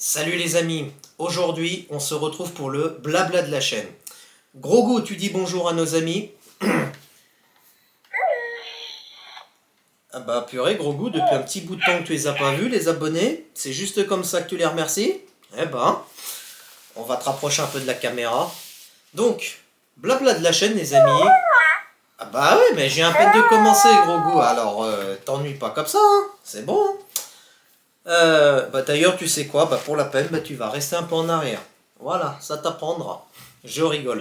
Salut les amis, aujourd'hui on se retrouve pour le blabla de la chaîne. Grogu, tu dis bonjour à nos amis. Ah bah purée Grogu, depuis un petit bout de temps que tu les as pas vus, les abonnés, c'est juste comme ça que tu les remercies. Eh ben, on va te rapprocher un peu de la caméra. Donc, blabla de la chaîne les amis. Ah bah oui, mais j'ai à peine de commencer Grogu, alors t'ennuies pas comme ça, hein. C'est bon, hein. Bah d'ailleurs, tu sais quoi, bah pour la peine, bah tu vas rester un peu en arrière. Voilà, ça t'apprendra. Je rigole.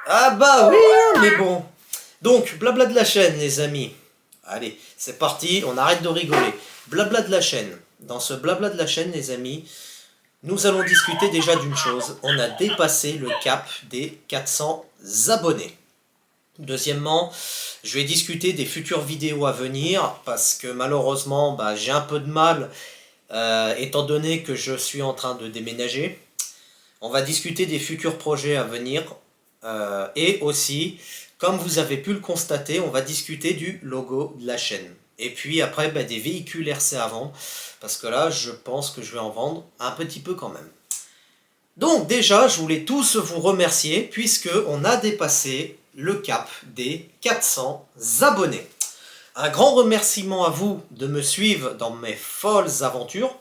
Ah bah oui, hein, mais bon. Donc, blabla de la chaîne, les amis. Allez, c'est parti, on arrête de rigoler. Blabla de la chaîne. Dans ce blabla de la chaîne, les amis, nous allons discuter déjà d'une chose. On a dépassé le cap des 400 abonnés. Deuxièmement, je vais discuter des futures vidéos à venir parce que malheureusement, bah, j'ai un peu de mal étant donné que je suis en train de déménager. On va discuter des futurs projets à venir et aussi, comme vous avez pu le constater, on va discuter du logo de la chaîne. Et puis après, bah, des véhicules RC à vendre, parce que là, je pense que je vais en vendre un petit peu quand même. Donc déjà, je voulais tous vous remercier, puisque on a dépassé le cap des 400 abonnés. Un grand remerciement à vous de me suivre dans mes folles aventures.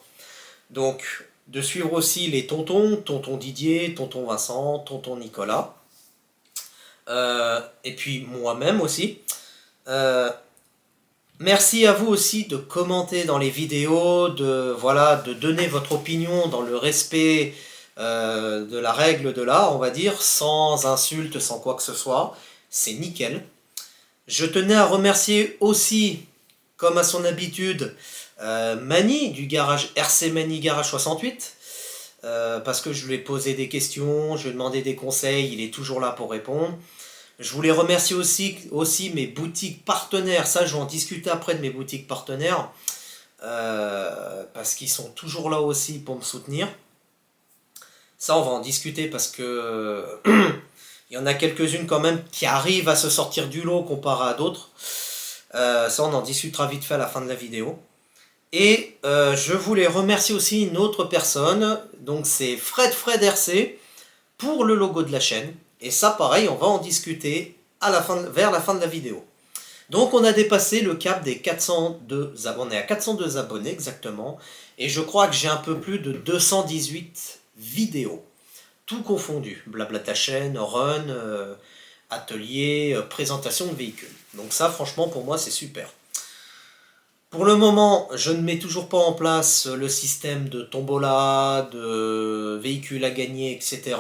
Donc, de suivre aussi les tontons, tonton Didier, tonton Vincent, tonton Nicolas. Et puis moi-même aussi. Euh, Merci à vous aussi de commenter dans les vidéos, de donner votre opinion dans le respect de la règle de l'art, on va dire, sans insultes, sans quoi que ce soit. C'est nickel. Je tenais à remercier aussi, comme à son habitude, Mani du garage RC Mani Garage 68. Parce que je lui ai posé des questions, je lui ai demandé des conseils, il est toujours là pour répondre. Je voulais remercier aussi mes boutiques partenaires, ça je vais en discuter après de mes boutiques partenaires, parce qu'ils sont toujours là aussi pour me soutenir. Ça on va en discuter parce que il y en a quelques-unes quand même qui arrivent à se sortir du lot comparé à d'autres. Ça on en discutera vite fait à la fin de la vidéo. Et je voulais remercier aussi une autre personne, donc c'est Fred RC, pour le logo de la chaîne. Et ça, pareil, on va en discuter vers la fin de la vidéo. Donc, on a dépassé le cap des 402 abonnés. On est à 402 abonnés exactement. Et je crois que j'ai un peu plus de 218 vidéos. Tout confondu. Blabla ta chaîne, run, atelier, présentation de véhicules. Donc ça, franchement, pour moi, c'est super. Pour le moment, je ne mets toujours pas en place le système de tombola, de véhicules à gagner, etc.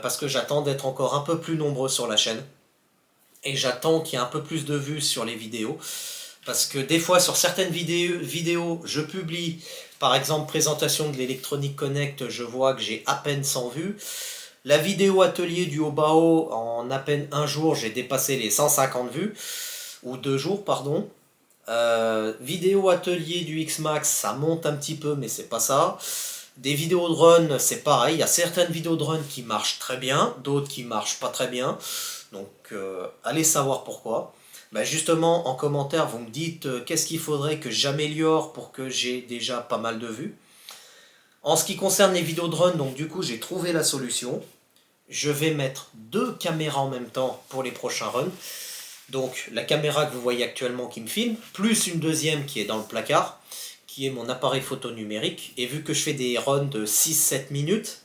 Parce que j'attends d'être encore un peu plus nombreux sur la chaîne. Et j'attends qu'il y ait un peu plus de vues sur les vidéos. Parce que des fois, sur certaines vidéos, je publie, par exemple, présentation de l'Electronic Connect, je vois que j'ai à peine 100 vues. La vidéo atelier du Obao, en à peine un jour, j'ai dépassé les 150 vues. Ou 2 jours, pardon. Vidéo atelier du X-Max, ça monte un petit peu, mais c'est pas ça. Des vidéos de run, c'est pareil. Il y a certaines vidéos de run qui marchent très bien, d'autres qui marchent pas très bien. Donc, allez savoir pourquoi. Bah, justement, en commentaire, vous me dites qu'est-ce qu'il faudrait que j'améliore pour que j'ai déjà pas mal de vues. En ce qui concerne les vidéos de run, donc du coup, j'ai trouvé la solution. Je vais mettre 2 caméras en même temps pour les prochains runs. Donc la caméra que vous voyez actuellement qui me filme, plus une deuxième qui est dans le placard, qui est mon appareil photo numérique. Et vu que je fais des runs de 6-7 minutes,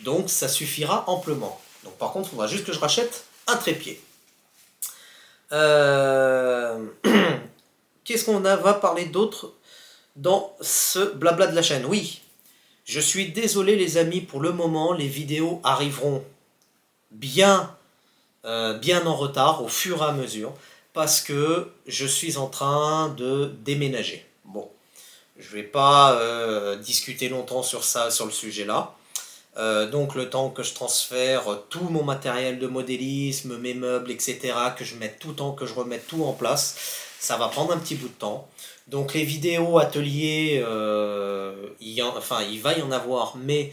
donc ça suffira amplement. Donc par contre, il faudra juste que je rachète un trépied. Qu'est-ce qu'on va parler d'autre dans ce blabla de la chaîne? Oui, je suis désolé les amis, pour le moment, les vidéos arriveront bien bien en retard au fur et à mesure parce que je suis en train de déménager. Bon, je vais pas discuter longtemps sur ça, sur le sujet là. Donc le temps que je transfère tout mon matériel de modélisme, mes meubles, etc., que je remette tout en place, ça va prendre un petit bout de temps. Donc les vidéos ateliers, il va y en avoir, mais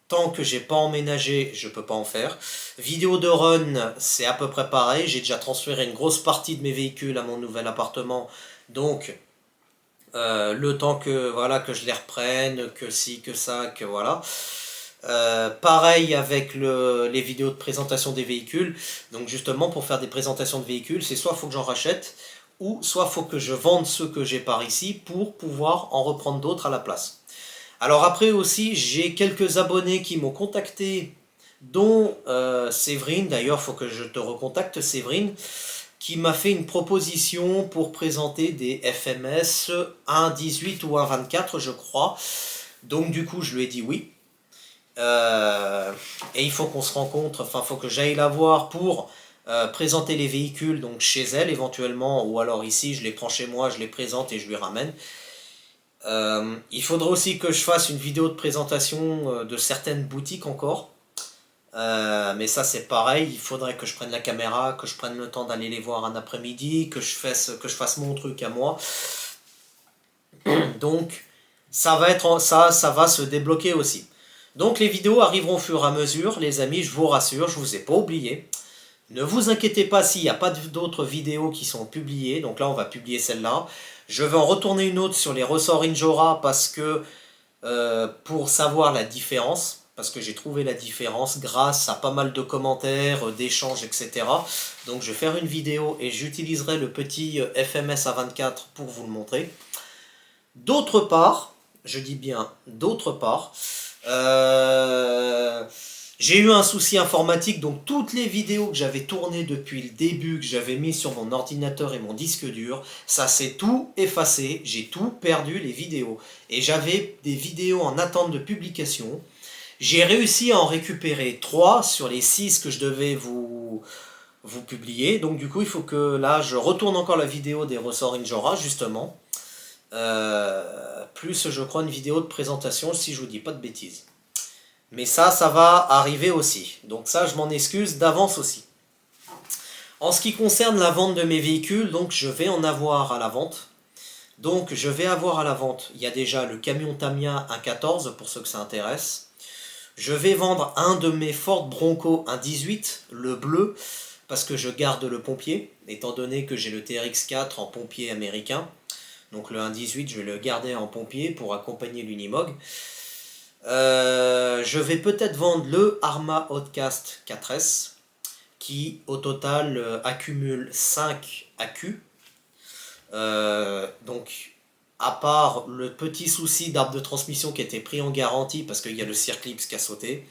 tant que j'ai pas emménagé, je peux pas en faire. Vidéo de run, c'est à peu près pareil. J'ai déjà transféré une grosse partie de mes véhicules à mon nouvel appartement. Donc, le temps que, voilà, que je les reprenne, que ci, que ça, que voilà. Pareil avec les vidéos de présentation des véhicules. Donc justement, pour faire des présentations de véhicules, c'est soit il faut que j'en rachète, ou soit il faut que je vende ceux que j'ai par ici pour pouvoir en reprendre d'autres à la place. Alors après aussi, j'ai quelques abonnés qui m'ont contacté, dont Séverine. D'ailleurs, il faut que je te recontacte, Séverine, qui m'a fait une proposition pour présenter des FMS 1.18 ou 1.24, je crois. Donc du coup, je lui ai dit oui. Et il faut qu'on se rencontre, enfin, il faut que j'aille la voir pour présenter les véhicules donc chez elle éventuellement, ou alors ici, je les prends chez moi, je les présente et je lui ramène. Il faudra aussi que je fasse une vidéo de présentation de certaines boutiques encore. Mais ça c'est pareil, il faudrait que je prenne la caméra, que je prenne le temps d'aller les voir un après-midi, que je fasse mon truc à moi. Donc ça va être ça va se débloquer aussi. Donc les vidéos arriveront au fur et à mesure, les amis, je vous rassure, je vous ai pas oublié. Ne vous inquiétez pas s'il n'y a pas d'autres vidéos qui sont publiées, donc là on va publier celle-là. Je vais en retourner une autre sur les ressorts Injora parce que pour savoir la différence, parce que j'ai trouvé la différence grâce à pas mal de commentaires, d'échanges, etc. Donc je vais faire une vidéo et j'utiliserai le petit FMS A24 pour vous le montrer. D'autre part, je dis bien d'autre part, j'ai eu un souci informatique, donc toutes les vidéos que j'avais tournées depuis le début, que j'avais mis sur mon ordinateur et mon disque dur, ça s'est tout effacé, j'ai tout perdu les vidéos. Et j'avais des vidéos en attente de publication. J'ai réussi à en récupérer 3 sur les 6 que je devais vous publier. Donc du coup, il faut que là, je retourne encore la vidéo des ressorts Injora, justement. Plus, je crois, une vidéo de présentation, si je vous dis pas de bêtises. Mais ça va arriver aussi. Donc ça, je m'en excuse d'avance aussi. En ce qui concerne la vente de mes véhicules, donc je vais en avoir à la vente. Donc je vais avoir à la vente, il y a déjà le camion Tamiya 1.14 pour ceux que ça intéresse. Je vais vendre un de mes Ford Bronco 1.18, le bleu, parce que je garde le pompier, étant donné que j'ai le TRX4 en pompier américain. Donc le 1.18, je vais le garder en pompier pour accompagner l'Unimog. Je vais peut-être vendre le Arrma Outcast 4S, qui au total accumule 5 AQ. Donc, à part le petit souci d'arbre de transmission qui a été pris en garantie parce qu'il y a le Circlips qui a sauté,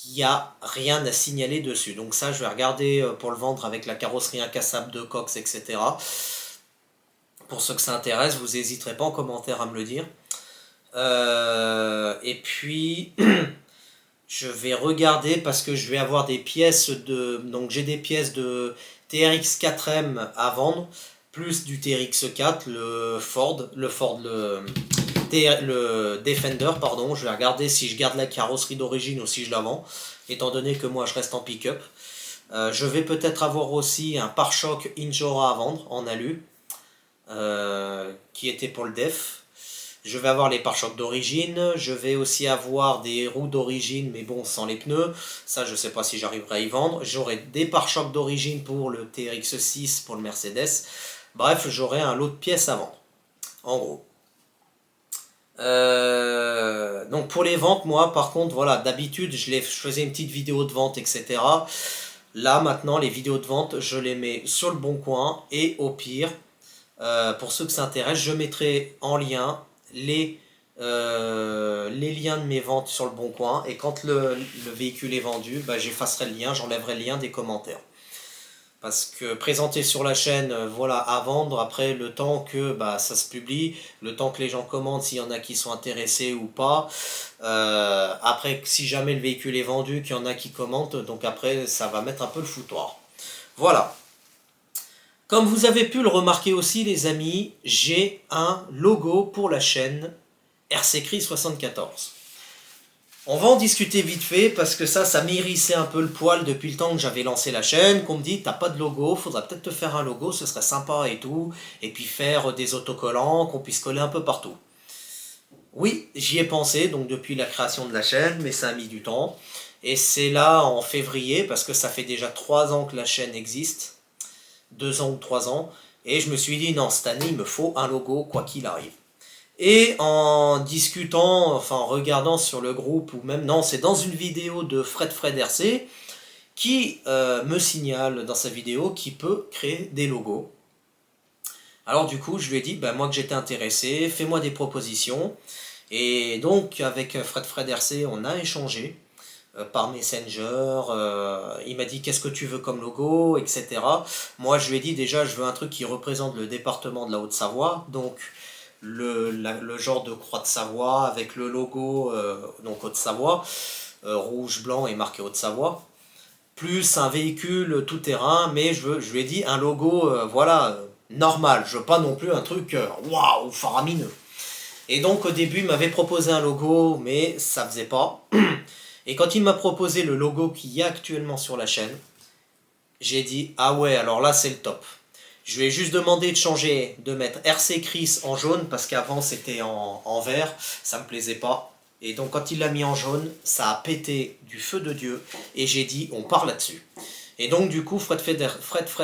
il n'y a rien à signaler dessus. Donc ça, je vais regarder pour le vendre avec la carrosserie incassable de Cox, etc. Pour ceux que ça intéresse, vous n'hésiterez pas en commentaire à me le dire. Et puis, je vais regarder parce que je vais avoir des pièces de... Donc j'ai des pièces de TRX 4M à vendre, plus du TRX 4, le Defender, pardon. Je vais regarder si je garde la carrosserie d'origine ou si je la vends, étant donné que moi je reste en pick-up. Je vais peut-être avoir aussi un pare-choc Injora à vendre en alu, qui était pour le def. Je vais avoir les pare-chocs d'origine, je vais aussi avoir des roues d'origine, mais bon, sans les pneus. Ça, je ne sais pas si j'arriverai à y vendre. J'aurai des pare-chocs d'origine pour le TRX6, pour le Mercedes. Bref, j'aurai un lot de pièces à vendre, en gros. Donc pour les ventes, moi, par contre, voilà, d'habitude, je faisais une petite vidéo de vente, etc. Là, maintenant, les vidéos de vente, je les mets sur le bon coin. Et au pire, pour ceux que ça intéresse, je mettrai en lien les liens de mes ventes sur le bon coin, et quand le véhicule est vendu, bah, j'effacerai le lien, j'enlèverai le lien des commentaires. Parce que présenter sur la chaîne, voilà, à vendre, après le temps que bah, ça se publie, le temps que les gens commentent, s'il y en a qui sont intéressés ou pas. Après, si jamais le véhicule est vendu, qu'il y en a qui commentent, donc après, ça va mettre un peu le foutoir. Voilà. Comme vous avez pu le remarquer aussi, les amis, j'ai un logo pour la chaîne RCCRI74. On va en discuter vite fait parce que ça m'hérissait un peu le poil depuis le temps que j'avais lancé la chaîne, qu'on me dit t'as pas de logo, faudrait peut-être te faire un logo, ce serait sympa et tout, et puis faire des autocollants qu'on puisse coller un peu partout. Oui, j'y ai pensé, donc depuis la création de la chaîne, mais ça a mis du temps. Et c'est là en février, parce que ça fait déjà 3 ans que la chaîne existe, 2 ans ou 3 ans, Et je me suis dit, non, cette année, il me faut un logo, quoi qu'il arrive. Et en discutant, enfin en regardant sur le groupe, ou même, non, c'est dans une vidéo de Fred RC, qui me signale dans sa vidéo qu'il peut créer des logos. Alors du coup, je lui ai dit, ben, moi que j'étais intéressé, fais-moi des propositions. Et donc, avec Fred RC, on a échangé par Messenger. Il m'a dit, qu'est-ce que tu veux comme logo, etc. Moi, je lui ai dit, déjà, je veux un truc qui représente le département de la Haute-Savoie. Donc, le genre de croix de Savoie avec le logo, donc Haute-Savoie, rouge, blanc et marqué Haute-Savoie. Plus un véhicule tout-terrain, mais je lui ai dit un logo, voilà, normal. Je veux pas non plus un truc, waouh, faramineux. Et donc au début, il m'avait proposé un logo, mais ça faisait pas. Et quand il m'a proposé le logo qu'il y a actuellement sur la chaîne, j'ai dit, ah ouais, alors là c'est le top. Je lui ai juste demandé de changer, de mettre RC Chris en jaune, parce qu'avant c'était en vert, ça me plaisait pas. Et donc quand il l'a mis en jaune, ça a pété du feu de Dieu, et j'ai dit, on part là-dessus. Et donc du coup, Fred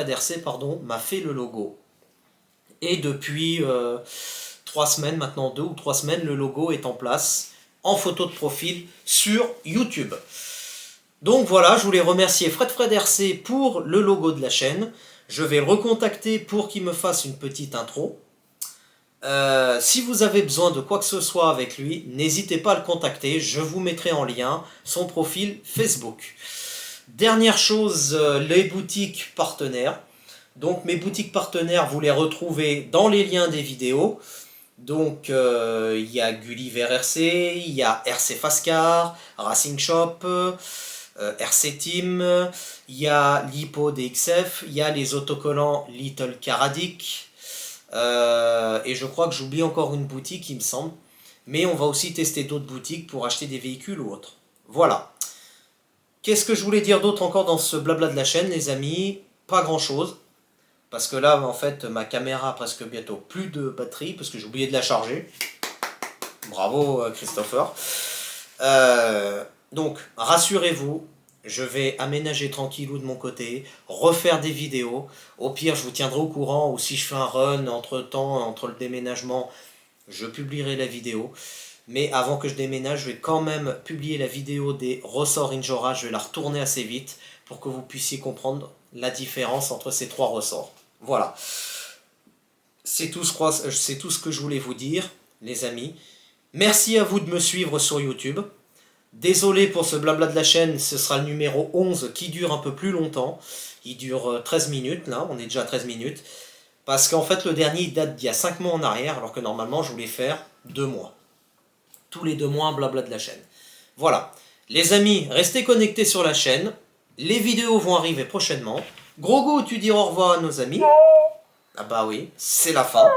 RC m'a fait le logo. Et depuis 3 semaines, maintenant 2 ou 3 semaines, le logo est en place, en photo de profil, sur YouTube. Donc voilà, je voulais remercier Fred RC pour le logo de la chaîne. Je vais le recontacter pour qu'il me fasse une petite intro. Si vous avez besoin de quoi que ce soit avec lui, n'hésitez pas à le contacter. Je vous mettrai en lien son profil Facebook. Dernière chose, les boutiques partenaires. Donc mes boutiques partenaires, vous les retrouvez dans les liens des vidéos. Donc il y a Gulliver RC, il y a RC Fascar, Racing Shop, RC Team, il y a Lipo DXF, il y a les autocollants Little Karadic, et je crois que j'oublie encore une boutique, il me semble. Mais on va aussi tester d'autres boutiques pour acheter des véhicules ou autres. Voilà. Qu'est-ce que je voulais dire d'autre encore dans ce blabla de la chaîne, les amis? Pas grand-chose. Parce que là, en fait, ma caméra a presque bientôt plus de batterie, parce que j'ai oublié de la charger. Bravo, Christopher. Donc, rassurez-vous, je vais aménager tranquillou de mon côté, refaire des vidéos. Au pire, je vous tiendrai au courant, ou si je fais un run entre-temps, entre le déménagement, je publierai la vidéo. Mais avant que je déménage, je vais quand même publier la vidéo des ressorts Injora. Je vais la retourner assez vite pour que vous puissiez comprendre la différence entre ces 3 ressorts. Voilà. C'est tout ce que je voulais vous dire, les amis. Merci à vous de me suivre sur YouTube. Désolé pour ce blabla de la chaîne, ce sera le numéro 11 qui dure un peu plus longtemps. Il dure 13 minutes, là, on est déjà à 13 minutes. Parce qu'en fait, le dernier il date d'il y a 5 mois en arrière, alors que normalement, je voulais faire 2 mois. Tous les 2 mois, un blabla de la chaîne. Voilà. Les amis, restez connectés sur la chaîne. Les vidéos vont arriver prochainement. Grogo, tu dis au revoir à nos amis. Ah bah oui, c'est la fin.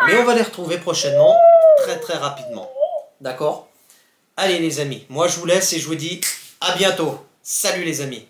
Mais on va les retrouver prochainement, très très rapidement. D'accord? Allez les amis, moi je vous laisse et je vous dis à bientôt. Salut les amis.